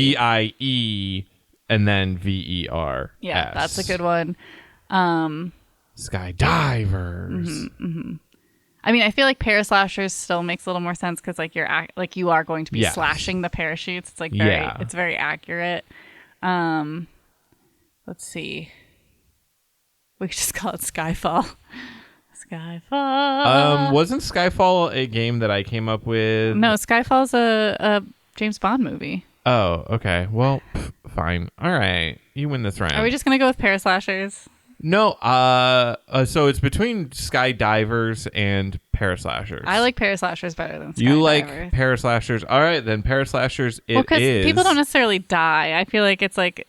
Speaker 1: and then VER.
Speaker 2: Yeah, that's a good one.
Speaker 1: Skydivers.
Speaker 2: I mean, I feel like paraslashers still makes a little more sense because like you are going to be slashing the parachutes. It's like it's very accurate. Let's see. We could just call it Skyfall. Skyfall.
Speaker 1: Wasn't Skyfall a game that I came up with?
Speaker 2: No, Skyfall's a James Bond movie.
Speaker 1: Oh, okay. Well, fine. All right. You win this round.
Speaker 2: Are we just gonna go with paraslashers?
Speaker 1: No, so it's between skydivers and paraslashers.
Speaker 2: I like paraslashers better than skydivers.
Speaker 1: You like paraslashers. All right, then paraslashers is. Because
Speaker 2: people don't necessarily die. I feel like it's like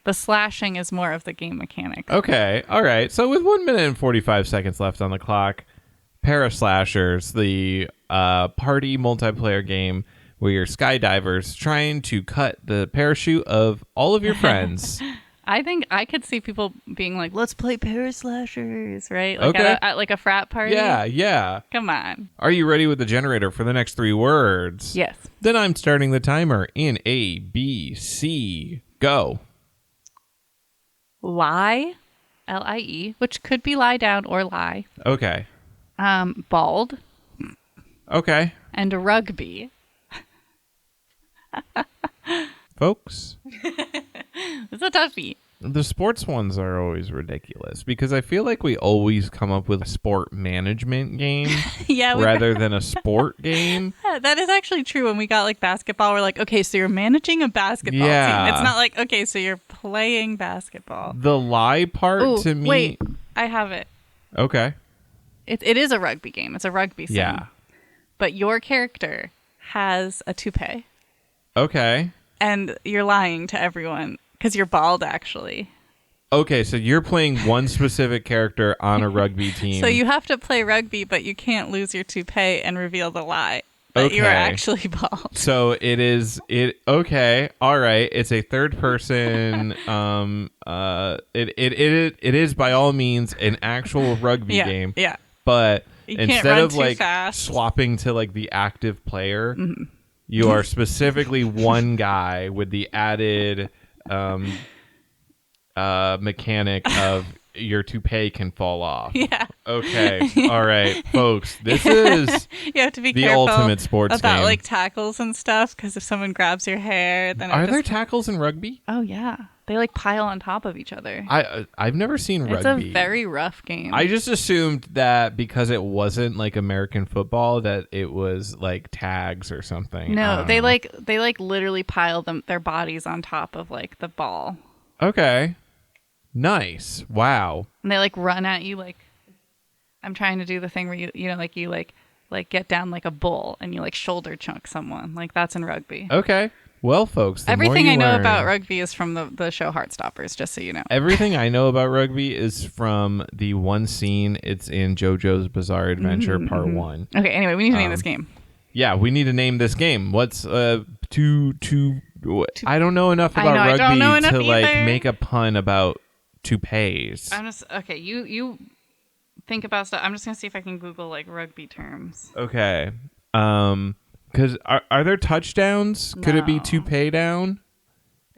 Speaker 2: the slashing is more of the game mechanic.
Speaker 1: Okay, all right. So with 1 minute and 45 seconds left on the clock, paraslashers, the party multiplayer game where you're skydivers trying to cut the parachute of all of your friends.
Speaker 2: I think I could see people being like, let's play paraslashers, right? Like at like a frat party.
Speaker 1: Yeah.
Speaker 2: Come on.
Speaker 1: Are you ready with the generator for the next 3 words?
Speaker 2: Yes.
Speaker 1: Then I'm starting the timer in A, B, C, go.
Speaker 2: Lie, L-I-E, which could be lie down or lie.
Speaker 1: Okay.
Speaker 2: Bald.
Speaker 1: Okay.
Speaker 2: And rugby.
Speaker 1: Folks.
Speaker 2: It's a toughie.
Speaker 1: The sports ones are always ridiculous because I feel like we always come up with a sport management game rather than a sport game.
Speaker 2: Yeah, that is actually true. When we got like basketball, we're like, okay, so you're managing a basketball team. It's not like, okay, so you're playing basketball.
Speaker 1: The lie part to me.
Speaker 2: Wait, I have it.
Speaker 1: Okay.
Speaker 2: It is a rugby game. It's a rugby sim.
Speaker 1: Yeah.
Speaker 2: but your character has a toupee.
Speaker 1: Okay.
Speaker 2: And you're lying to everyone because you're bald, actually.
Speaker 1: Okay, so you're playing one specific character on a rugby team.
Speaker 2: So you have to play rugby, but you can't lose your toupee and reveal the lie that you are actually bald.
Speaker 1: So okay, all right. It's a third person. It is by all means an actual rugby game.
Speaker 2: Yeah.
Speaker 1: But
Speaker 2: you can't
Speaker 1: instead
Speaker 2: run
Speaker 1: of
Speaker 2: too
Speaker 1: like
Speaker 2: fast.
Speaker 1: swapping to like the active player, you are specifically one guy with the added mechanic of your toupee can fall off.
Speaker 2: Yeah.
Speaker 1: Okay. All right, folks. This is
Speaker 2: you have to be
Speaker 1: the
Speaker 2: careful
Speaker 1: ultimate sports
Speaker 2: about
Speaker 1: game.
Speaker 2: like tackles and stuff, because if someone grabs your hair, then
Speaker 1: Are there tackles in rugby?
Speaker 2: Oh yeah, they like pile on top of each other.
Speaker 1: I've never seen rugby.
Speaker 2: It's a very rough game.
Speaker 1: I just assumed that because it wasn't like American football that it was like tags or something.
Speaker 2: No, they literally pile their bodies on top of like the ball.
Speaker 1: Okay. Nice. Wow.
Speaker 2: And they like run at you like I'm trying to do the thing where you get down like a bull and you like shoulder chunk someone. Like that's in rugby.
Speaker 1: Okay. Well, folks,
Speaker 2: everything I know about rugby is from the show Heartstoppers, just so you know.
Speaker 1: Everything I know about rugby is from the one scene. It's in JoJo's Bizarre Adventure Part 1.
Speaker 2: Okay, anyway, we need to name this game.
Speaker 1: Yeah, we need to name this game. What's I don't know enough about rugby to like make a pun about toupees.
Speaker 2: Okay, you think about stuff. I'm just gonna see if I can Google like rugby terms.
Speaker 1: Okay. Because are there touchdowns?
Speaker 2: No.
Speaker 1: Could it be toupee down?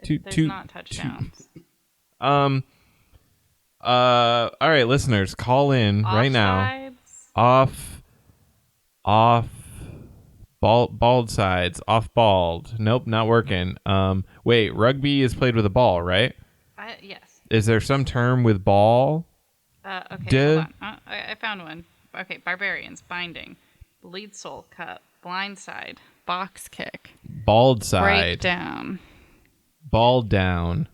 Speaker 2: There's not touchdowns.
Speaker 1: All right, listeners, call in right now. Off bald sides. Off bald. Nope, not working. Wait, rugby is played with a ball, right?
Speaker 2: Yes.
Speaker 1: Is there some term with ball?
Speaker 2: Okay, hold on. I found one. Okay, barbarians, binding, lead soul cut, blind side, box kick,
Speaker 1: bald side,
Speaker 2: break down,
Speaker 1: bald down.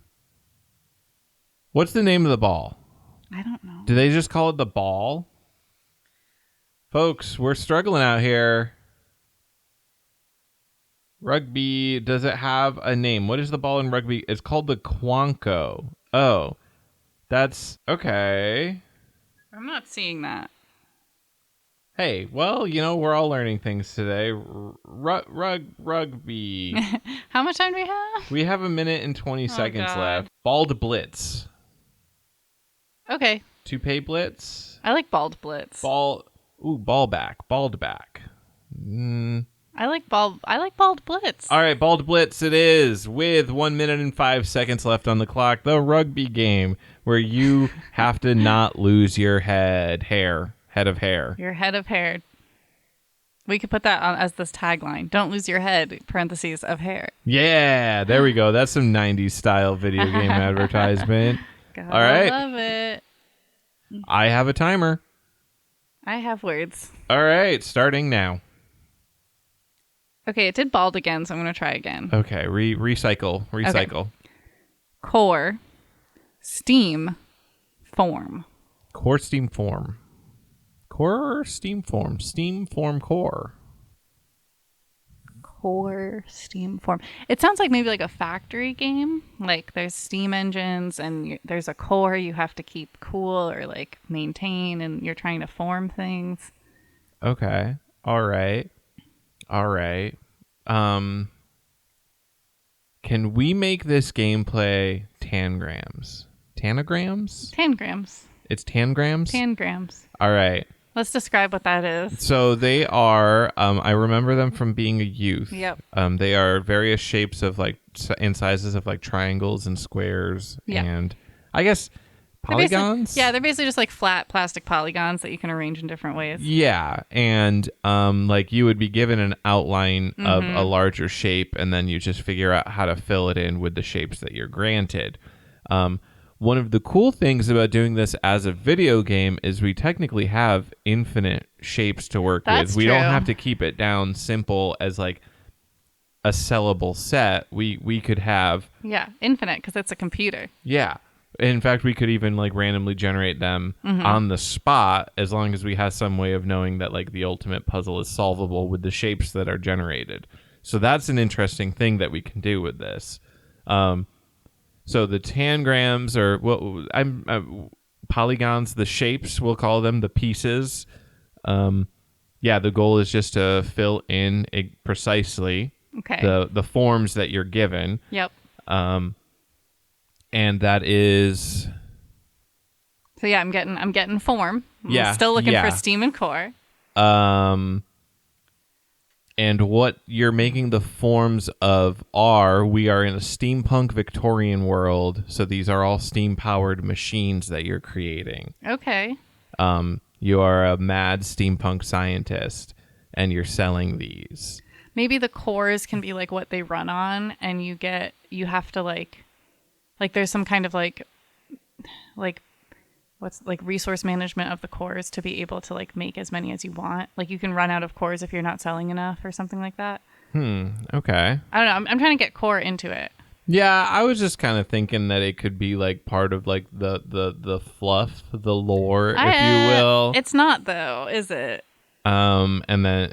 Speaker 1: What's the name of the ball?
Speaker 2: I don't know.
Speaker 1: Do they just call it the ball? Folks, we're struggling out here. Rugby, does it have a name? What is the ball in rugby? It's called the quanko. Oh, that's okay.
Speaker 2: I'm not seeing that.
Speaker 1: Hey, well, we're all learning things today. Rugby.
Speaker 2: How much time do we have?
Speaker 1: We have 1 minute and 20 seconds left. Bald Blitz.
Speaker 2: Okay.
Speaker 1: Toupee Blitz.
Speaker 2: I like bald Blitz.
Speaker 1: Bald back. Bald back.
Speaker 2: I like bald Blitz.
Speaker 1: All right, Bald Blitz it is, with 1 minute and 5 seconds left on the clock. The rugby game where you have to not lose your head of hair.
Speaker 2: Your head of hair. We could put that on as this tagline. Don't lose your head, parentheses, of hair.
Speaker 1: Yeah, there we go. That's some 90s style video game advertisement.
Speaker 2: God,
Speaker 1: all right.
Speaker 2: I love it.
Speaker 1: I have a timer.
Speaker 2: I have words.
Speaker 1: All right, starting now.
Speaker 2: Okay, it did bald again, so I'm going to try again.
Speaker 1: Okay, recycle. Okay.
Speaker 2: Core, steam, form.
Speaker 1: Core, steam, form. Core, steam, form. Steam, form, core.
Speaker 2: Core, steam, form. It sounds like maybe like a factory game. Like there's steam engines and there's a core you have to keep cool or like maintain, and you're trying to form things.
Speaker 1: Okay. All right. Can we make this gameplay tangrams? Tanagrams?
Speaker 2: Tangrams.
Speaker 1: It's tangrams?
Speaker 2: Tangrams.
Speaker 1: All right.
Speaker 2: Let's describe what that is.
Speaker 1: So they are, I remember them from being a youth.
Speaker 2: Yep.
Speaker 1: They are various shapes of like, in sizes of like triangles and squares and I guess polygons.
Speaker 2: They're basically just like flat plastic polygons that you can arrange in different ways. Yeah.
Speaker 1: And like you would be given an outline of a larger shape, and then you just figure out how to fill it in with the shapes that you're granted. One of the cool things about doing this as a video game is we technically have infinite shapes to work with. We don't have to keep it down simple as like a sellable set. We could have
Speaker 2: infinite, because it's a computer.
Speaker 1: Yeah. In fact, we could even like randomly generate them on the spot, as long as we have some way of knowing that like the ultimate puzzle is solvable with the shapes that are generated. So that's an interesting thing that we can do with this. So the tangrams are polygons, the shapes, we'll call them the pieces. The goal is just to fill in precisely the forms that you're given.
Speaker 2: Yep.
Speaker 1: And that is.
Speaker 2: So yeah, I'm getting form.
Speaker 1: I'm
Speaker 2: still looking for steam and core.
Speaker 1: And what you're making the forms of we are in a steampunk Victorian world, so these are all steam-powered machines that you're creating.
Speaker 2: Okay.
Speaker 1: You are a mad steampunk scientist, and you're selling these.
Speaker 2: Maybe the cores can be like what they run on, and you have to like there's some kind of like what's like resource management of the cores to be able to like make as many as you want. Like you can run out of cores if you're not selling enough or something like that.
Speaker 1: Okay.
Speaker 2: I don't know. I'm trying to get core into it.
Speaker 1: Yeah, I was just kind of thinking that it could be like part of like the fluff, the lore, if you will.
Speaker 2: It's not though, is it?
Speaker 1: And then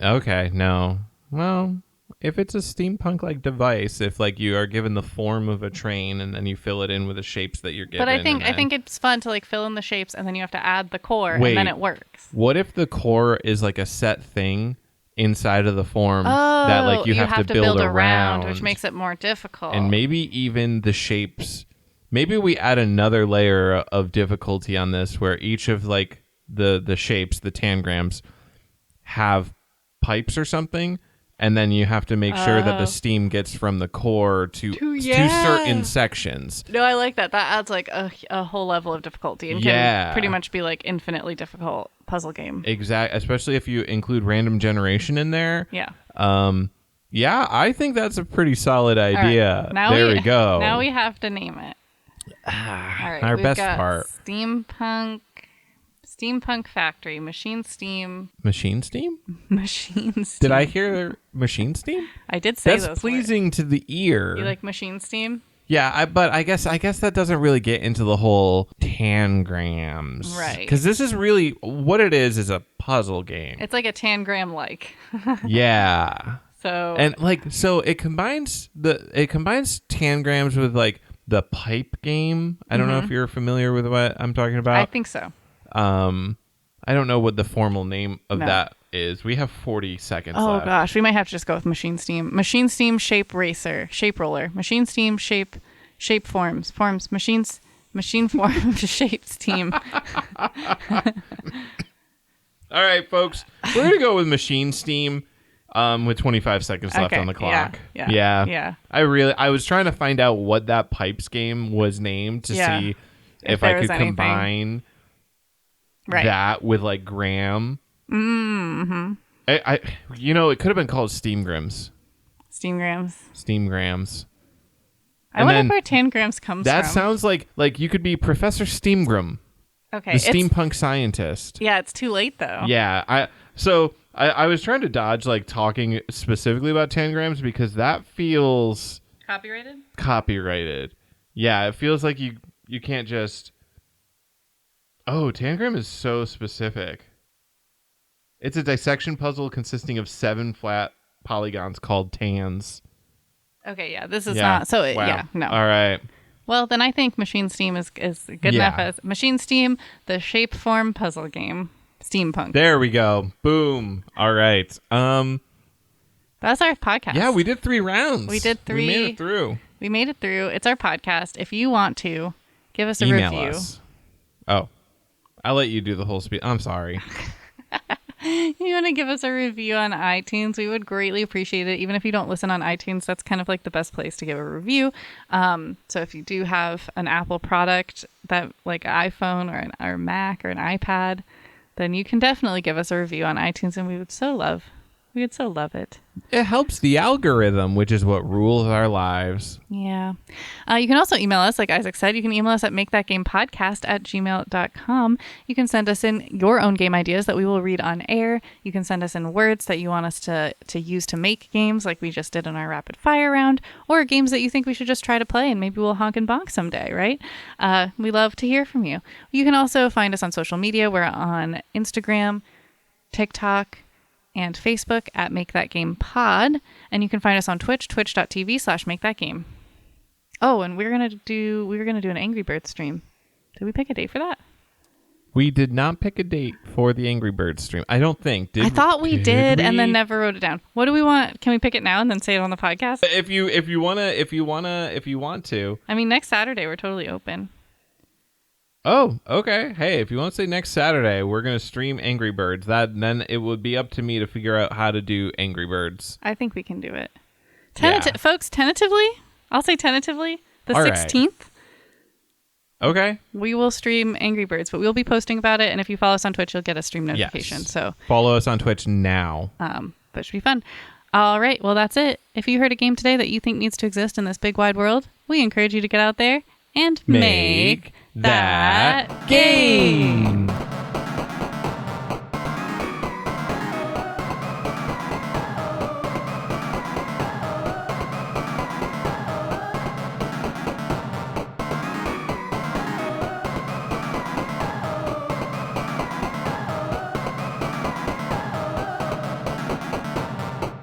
Speaker 1: no. Well, if it's a steampunk like device, if like you are given the form of a train and then you fill it in with the shapes that you're given.
Speaker 2: But I think it's fun to like fill in the shapes and then you have to add the core and then it works.
Speaker 1: What if the core is like a set thing inside of the form that like you have to build around,
Speaker 2: which makes it more difficult.
Speaker 1: And maybe even the shapes. Maybe we add another layer of difficulty on this, where each of like the shapes, the tangrams, have pipes or something, and then you have to make sure that the steam gets from the core to certain sections.
Speaker 2: No, I like that. That adds like a whole level of difficulty and can pretty much be like infinitely difficult puzzle game.
Speaker 1: Exactly, especially if you include random generation in there.
Speaker 2: Yeah.
Speaker 1: I think that's a pretty solid idea.
Speaker 2: Right.
Speaker 1: There we go.
Speaker 2: Now we have to name it. All right.
Speaker 1: Our best part.
Speaker 2: Steampunk Factory, Machine Steam.
Speaker 1: Machine Steam?
Speaker 2: Machine Steam.
Speaker 1: Did I hear Machine Steam?
Speaker 2: I did say
Speaker 1: That's pleasing
Speaker 2: words.
Speaker 1: to the ear.
Speaker 2: You like Machine Steam?
Speaker 1: Yeah, but I guess that doesn't really get into the whole tangrams.
Speaker 2: Right.
Speaker 1: Because this is really, what it is a puzzle game.
Speaker 2: It's like a tangram-like.
Speaker 1: Yeah.
Speaker 2: So
Speaker 1: it combines tangrams with like the pipe game. I don't know if you're familiar with what I'm talking about.
Speaker 2: I think so.
Speaker 1: I don't know what the formal name of that is. We have 40 seconds left.
Speaker 2: Oh gosh, we might have to just go with Machine Steam. Machine Steam Shape Racer, Shape Roller. Machine Steam Shape Forms. Machine Form Shape Steam.
Speaker 1: All right, folks. We're going to go with Machine Steam with 25 seconds left on the clock.
Speaker 2: Yeah.
Speaker 1: I was trying to find out what that pipes game was named to see if I could combine that with like Graham. Mm-hmm. It could have been called Steamgrams. Steamgrams.
Speaker 2: I wonder where tangrams comes from.
Speaker 1: That sounds like you could be Professor Steamgram.
Speaker 2: Okay.
Speaker 1: The steampunk scientist.
Speaker 2: Yeah, it's too late though.
Speaker 1: Yeah. I was trying to dodge like talking specifically about tangrams because that feels copyrighted. Yeah, it feels like you can't just. Oh, tangram is so specific. It's a dissection puzzle consisting of 7 flat polygons called tans.
Speaker 2: Okay, yeah, this is not. So, no.
Speaker 1: All right.
Speaker 2: Well, then I think Machine Steam is good enough as Machine Steam, the shape form puzzle game, steampunk.
Speaker 1: There we go. Boom. All right.
Speaker 2: That's our podcast.
Speaker 1: Yeah, we did 3 rounds.
Speaker 2: We did 3. We made it through. It's our podcast. If you want to, give us a
Speaker 1: Email
Speaker 2: review.
Speaker 1: Us. Oh. I'll let you do the whole speech. I'm sorry.
Speaker 2: You want to give us a review on iTunes? We would greatly appreciate it. Even if you don't listen on iTunes, that's kind of like the best place to give a review. So if you do have an Apple product, that like an iPhone or Mac or an iPad, then you can definitely give us a review on iTunes, and we would so love We would so love it.
Speaker 1: It helps the algorithm, which is what rules our lives.
Speaker 2: Yeah. You can also email us, like Isaac said. You can email us at makethatgamepodcast@gmail.com. You can send us in your own game ideas that we will read on air. You can send us in words that you want us to use to make games like we just did in our rapid fire round, or games that you think we should just try to play and maybe we'll honk and bonk someday, right? We love to hear from you. You can also find us on social media. We're on Instagram, TikTok, and Facebook at Make That Game Pod. And you can find us on Twitch, twitch.tv/MakeThatGame. Oh, and we were gonna do an Angry Birds stream. Did we pick a date for that?
Speaker 1: We did not pick a date for the Angry Birds stream. I don't think.
Speaker 2: I thought we did and then never wrote it down. What do we want? Can we pick it now and then say it on the podcast?
Speaker 1: If you want to.
Speaker 2: I mean, next Saturday we're totally open.
Speaker 1: Oh, okay. Hey, if you want to say next Saturday, we're going to stream Angry Birds. Then it would be up to me to figure out how to do Angry Birds.
Speaker 2: I think we can do it. Folks, tentatively, I'll say tentatively, the 16th.
Speaker 1: Okay.
Speaker 2: We will stream Angry Birds, but we'll be posting about it. And if you follow us on Twitch, you'll get a stream notification.
Speaker 1: Yes.
Speaker 2: So
Speaker 1: follow us on Twitch now.
Speaker 2: But it should be fun. All right. Well, that's it. If you heard a game today that you think needs to exist in this big wide world, we encourage you to get out there and make that game.